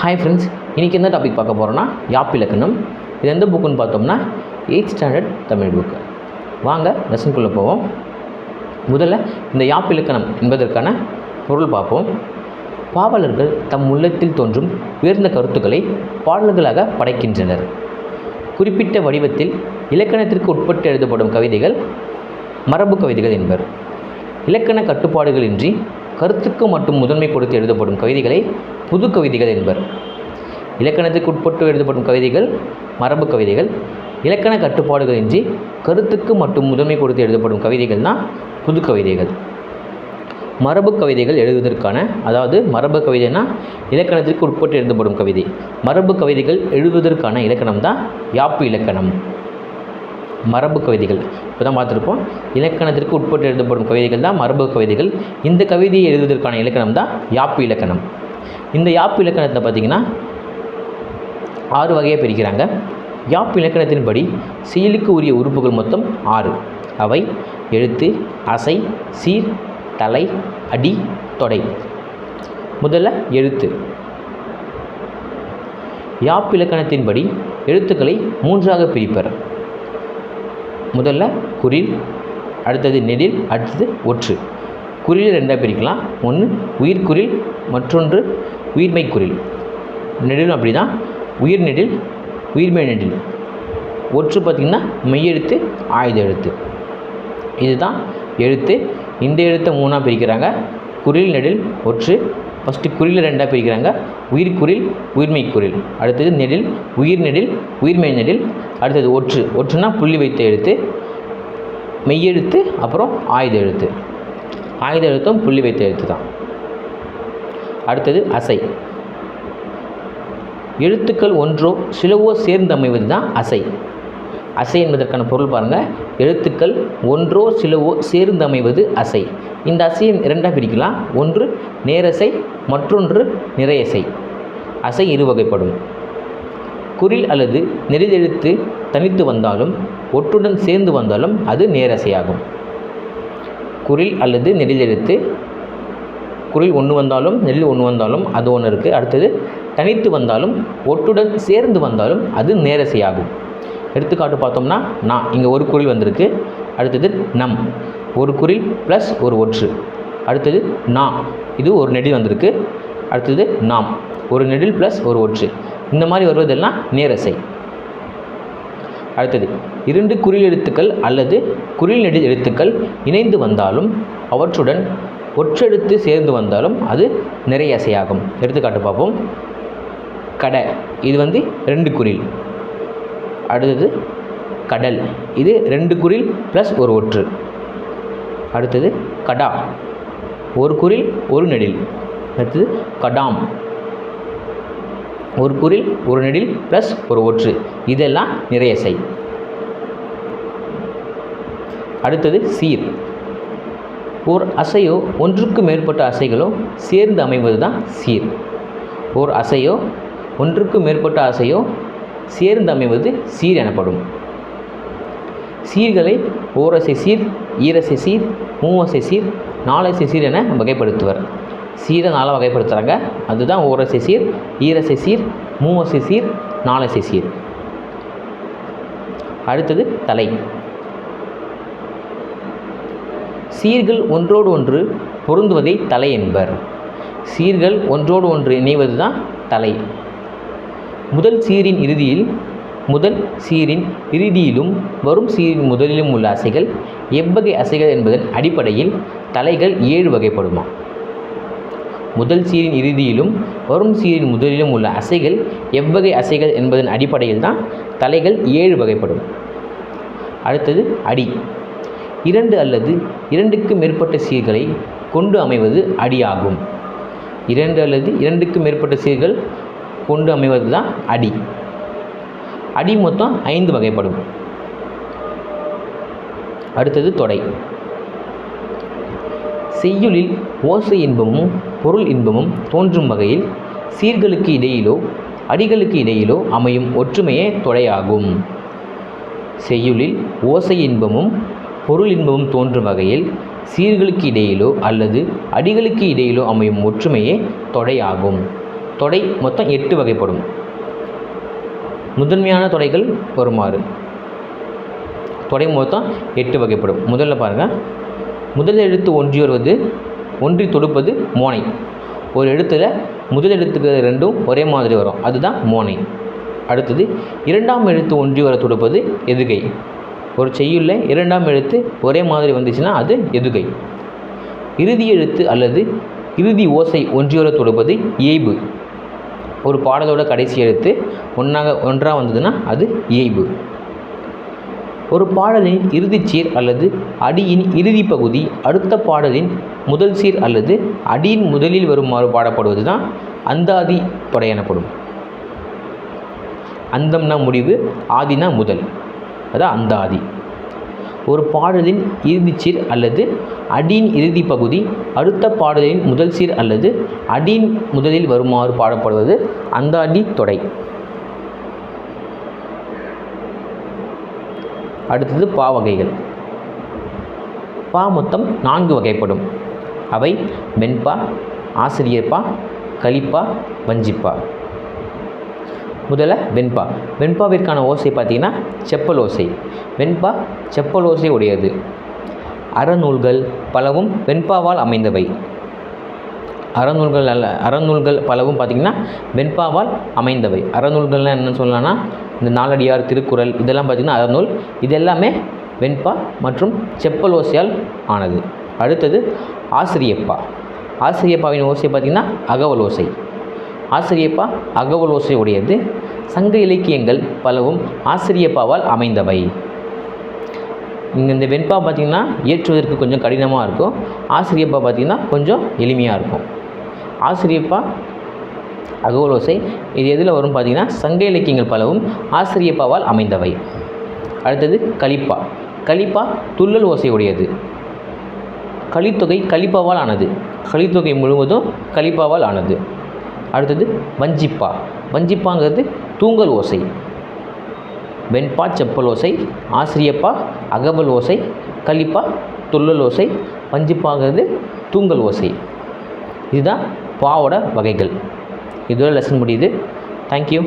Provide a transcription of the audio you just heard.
Hi friends, இன்றைக்கி எந்த topic பார்க்க போகிறோன்னா யாப்பிலக்கணம். இது எந்த புக்குன்னு பார்த்தோம்னா 8th ஸ்டாண்டர்ட் தமிழ் புக்கு. வாங்க லெசனுக்குள்ளே போவோம். முதல்ல இந்த யாப்பிலக்கணம் என்பதற்கான பொருள் பார்ப்போம். பாவலர்கள் தம் உள்ளத்தில் தோன்றும் உயர்ந்த கருத்துக்களை பாடல்களாக படைக்கின்றனர். குறிப்பிட்ட வடிவத்தில் இலக்கணத்திற்கு உட்பட்டு எழுதப்படும் கவிதைகள் மரபு கவிதைகள் என்பர். இலக்கண கட்டுப்பாடுகளின்றி கருத்துக்கு மட்டும் முதன்மை கொடுத்து எழுதப்படும் கவிதைகளை புது கவிதைகள் என்பர். இலக்கணத்துக்கு உட்பட்டு எழுதப்படும் கவிதைகள் மரபு கவிதைகள். இலக்கண கட்டுப்பாடுகளின்றி கருத்துக்கு மட்டும் முதன்மை கொடுத்து எழுதப்படும் கவிதைகள் தான் புது கவிதைகள். மரபு கவிதைகள் எழுதுவதற்கான, அதாவது மரபு கவிதைனா இலக்கணத்திற்கு உட்பட்டு எழுதப்படும் கவிதை. மரபு கவிதைகள் எழுதுவதற்கான இலக்கணம் தான் யாப்பு இலக்கணம். மரபு கவிதைகள் இப்போ தான் பார்த்துருப்போம். இலக்கணத்திற்கு உட்பட்டு எழுதப்படும் கவிதைகள் தான் மரபு கவிதைகள். இந்த கவிதையை எழுதுவதற்கான இலக்கணம் தான் யாப்பு இலக்கணம். இந்த யாப்பு இலக்கணத்தை பார்த்திங்கன்னா 6 வகையாக பிரிக்கிறாங்க. யாப்பு இலக்கணத்தின்படி செயலுக்கு உரிய உறுப்புகள் மொத்தம் 6. அவை எழுத்து, அசை, சீர், தலை, அடி, தொடை. முதல்ல எழுத்து. யாப்பு இலக்கணத்தின்படி எழுத்துக்களை 3ஆக பிரிப்பர். முதல்ல குறில், அடுத்தது நெடில், அடுத்தது ஒற்று. குறில் 2ஆக பிரிக்கலாம். ஒன்று உயிர்குறில், மற்றொன்று உயிர்மை குறில். நெடிலும் அப்படி தான், உயிர் நெடில், உயிர்மை நெடில். ஒற்று பார்த்திங்கன்னா மெய்யெழுத்து, ஆயுத எழுத்து. இதுதான் எழுத்து. இந்த எழுத்தை 3ஆக பிரிக்கிறாங்க. குறில், நெடில், ஒற்று. ஃபஸ்ட்டு குறில் 2ஆக பிரிக்கிறாங்க. உயிர்குறில், உயிர்மை குறில். அடுத்தது நெடில், உயிர் நெடில், உயிர்மை நெடில். அடுத்தது ஒற்று. ஒற்றுனா புள்ளி வைத்த எழுத்து, மெய்யெழுத்து, அப்புறம் ஆயுத எழுத்து. ஆயுத எழுத்தும் புள்ளி வைத்த எழுத்து தான். அடுத்தது அசை. எழுத்துக்கள் ஒன்றோ சிலவோ சேர்ந்து அமைவது தான் அசை. அசை என்பதற்கான பொருள் பாருங்கள். எழுத்துக்கள் ஒன்றோ சிலவோ சேர்ந்து அமைவது அசை. இந்த அசையை 2ஆக பிரிக்கலாம். ஒன்று நேரசை, மற்றொன்று நிறையசை. அசை 2 வகைப்படும். குறில் அல்லது நெடில் எழுத்து தனித்து வந்தாலும் ஒற்றுடன் சேர்ந்து வந்தாலும் அது நேரசையாகும். குறில் அல்லது நெடில் எழுத்து, குறில் 1 வந்தாலும் நெடில் 1 வந்தாலும் அது ஒன்று இருக்குது. அடுத்தது தனித்து வந்தாலும் ஒற்றுடன் சேர்ந்து வந்தாலும் அது நேரசையாகும். எடுத்துக்காட்டு பார்த்தோம்னா நான், இங்கே ஒரு குறில் வந்திருக்கு. அடுத்தது நம், ஒரு குறில் ப்ளஸ் ஒரு ஒற்று. அடுத்தது நா, இது ஒரு நெடில் வந்திருக்கு. அடுத்தது நாம், ஒரு நெடில் ப்ளஸ் ஒரு ஒற்று. இந்த மாதிரி வருவதெல்லாம் நேரசை. அடுத்தது 2 குறில் எழுத்துக்கள் அல்லது குறில் நெடில் எழுத்துக்கள் இணைந்து வந்தாலும் அவற்றுடன் ஒற்றெழுத்து சேர்ந்து வந்தாலும் அது நிறையசையாகும். எடுத்துக்காட்டு பார்ப்போம். கடை, இது 2 குறில். அடுத்தது கடல், இது 2 குறில் ப்ளஸ் ஒரு ஒற்று. அடுத்தது கடா, ஒரு குறில் ஒரு நெடில். அடுத்தது கடாம், ஒரு குறில் ஒரு நெடில் ப்ளஸ் ஒரு ஒற்று. இதெல்லாம் நிறையசை. அடுத்தது சீர். ஓர் அசையோ ஒன்றுக்கு மேற்பட்ட அசைகளோ சேர்ந்து அமைவது தான் சீர். ஓர் அசையோ ஒன்றுக்கு மேற்பட்ட அசையோ சேர்ந்து அமைவது சீர் எனப்படும். சீர்களை ஓரசை சீர், ஈரசை சீர், மூவசை சீர், நாலசை சீர் என வகைப்படுத்துவர். சீரை 4 வகைப்படுத்துகிறாங்க. அதுதான் ஓரசை சீர், ஈரசை சீர், மூவசை சீர், நாலசை சீர். அடுத்தது தலை. சீர்கள் ஒன்றோடு ஒன்று பொருந்துவதை தலை என்பர். சீர்கள் ஒன்றோடு ஒன்று இணைவது தான் தலை. முதல் சீரின் இறுதியிலும் வரும் சீரின் முதலிலும் உள்ள அசைகள் எவ்வகை அசைகள் என்பதன் அடிப்படையில் தலைகள் 7 வகைப்படுமா. முதல் சீரின் இறுதியிலும் வரும் சீரின் முதலிலும் உள்ள அசைகள் எவ்வகை அசைகள் என்பதன் அடிப்படையில் தான் தலைகள் 7 வகைப்படும். அடுத்தது அடி. 2 அல்லது 2க்கு மேற்பட்ட சீர்களை கொண்டு அமைவது அடியாகும். 2 அல்லது 2க்கு மேற்பட்ட சீர்கள் கொண்டு அமைவது தான் அடி. அடி மொத்தம் 5 வகைப்படும். அடுத்தது தொடை. செய்யுளில் ஓசை இன்பமும் பொருள் இன்பமும் தோன்றும் வகையில் சீர்களுக்கு இடையிலோ அடிகளுக்கு இடையிலோ அமையும் ஒற்றுமையே தொடையாகும். செய்யுளில் ஓசை இன்பமும் பொருள் இன்பமும் தோன்றும் வகையில் சீர்களுக்கு இடையிலோ அல்லது அடிகளுக்கு இடையிலோ அமையும் ஒற்றுமையே தொடையாகும். தொடை மொத்தம் 8 வகைப்படும். முதன்மையான தொடைகள் வருமாறு. தொடை மொத்தம் 8 வகைப்படும். முதல்ல பாருங்கள், முதல் எழுத்து ஒன்றி வருவது, ஒன்றி தொடுப்பது மோனை. ஒரு எழுத்தில் முதல் எழுத்துக்கு ரெண்டும் ஒரே மாதிரி வரும், அதுதான் மோனை. அடுத்தது இரண்டாம் எழுத்து ஒன்றி வர தொடுப்பது எதுகை. ஒரு செய்யுள்ள இரண்டாம் எழுத்து ஒரே மாதிரி வந்துச்சுன்னா அது எதுகை. இறுதி எழுத்து அல்லது இறுதி ஓசை ஒன்றி வர தொடுப்பது இயைபு. ஒரு பாடலோட கடைசி எழுத்து ஒன்றாக வந்ததுன்னா அது இயைபு. ஒரு பாடலின் இறுதிச்சீர் அல்லது அடியின் இறுதி பகுதி அடுத்த பாடலின் முதல் சீர் அல்லது அடியின் முதலில் வருமாறு பாடப்படுவது தான் அந்தாதி தொடை எனப்படும். அந்தம்னா முடிவு, ஆதினா முதல், அதான் அந்தாதி. ஒரு பாடலின் இறுதிச்சீர் அல்லது அடியின் இறுதி பகுதி அடுத்த பாடலின் முதல் சீர் அல்லது அடியின் முதலில் வருமாறு பாடப்படுவது அந்தாதி தொடை. அடுத்தது பா வகைகள். பா மொத்தம் 4 வகைப்படும். அவை வெண்பா, ஆசிரியப்பா, கலிப்பா, வஞ்சிப்பா. முதல்ல வெண்பா. வெண்பாவிற்கான ஓசை பார்த்திங்கன்னா செப்பல் ஓசை. வெண்பா செப்பல் ஓசை உடையது. அறநூல்கள் பலவும் வெண்பாவால் அமைந்தவை. அறநூல்கள் பலவும் பார்த்திங்கன்னா வெண்பாவால் அமைந்தவை. அறநூல்கள்லாம் என்னென்னு சொல்லலாம்னா இந்த நாலடியார், திருக்குறள் இதெல்லாம் பார்த்திங்கன்னா அறநூல். இது எல்லாமே வெண்பா மற்றும் செப்பல் ஓசையால் ஆனது. அடுத்தது ஆசிரியப்பா. ஆசிரியப்பாவின் ஓசை பார்த்திங்கன்னா அகவல் ஓசை. ஆசிரியப்பா அகவல் ஓசை உடையது. சங்க இலக்கியங்கள் பலவும் ஆசிரியப்பாவால் அமைந்தவை. இங்கே இந்த வெண்பா பார்த்திங்கன்னா ஏற்றுவதற்கு கொஞ்சம் கடினமாக இருக்கும். ஆசிரியப்பா பார்த்திங்கன்னா கொஞ்சம் எளிமையாக இருக்கும். ஆசிரியப்பா அகவல் ஓசை இது எதில் வரும் பார்த்திங்கன்னா சங்க இலக்கியங்கள் பலவும் ஆசிரியப்பாவால் அமைந்தவை. அடுத்தது கலிப்பா. கலிப்பா துள்ளல் ஓசை உடையது. கலித்தொகை கலிப்பாவால் ஆனது. கலித்தொகை முழுவதும் கலிப்பாவால் ஆனது. அடுத்தது வஞ்சிப்பா. வஞ்சிப்பாங்கிறது தூங்கல் ஓசை. வெண்பா செப்பல் ஓசை, ஆசிரியப்பா அகவல் ஓசை, கலிப்பா துள்ளல் ஓசை, வஞ்சிப்பாங்கிறது தூங்கல் ஓசை. இதுதான் பாவோட வகைகள். இதோட லெசன் முடியுது. தேங்க்யூ.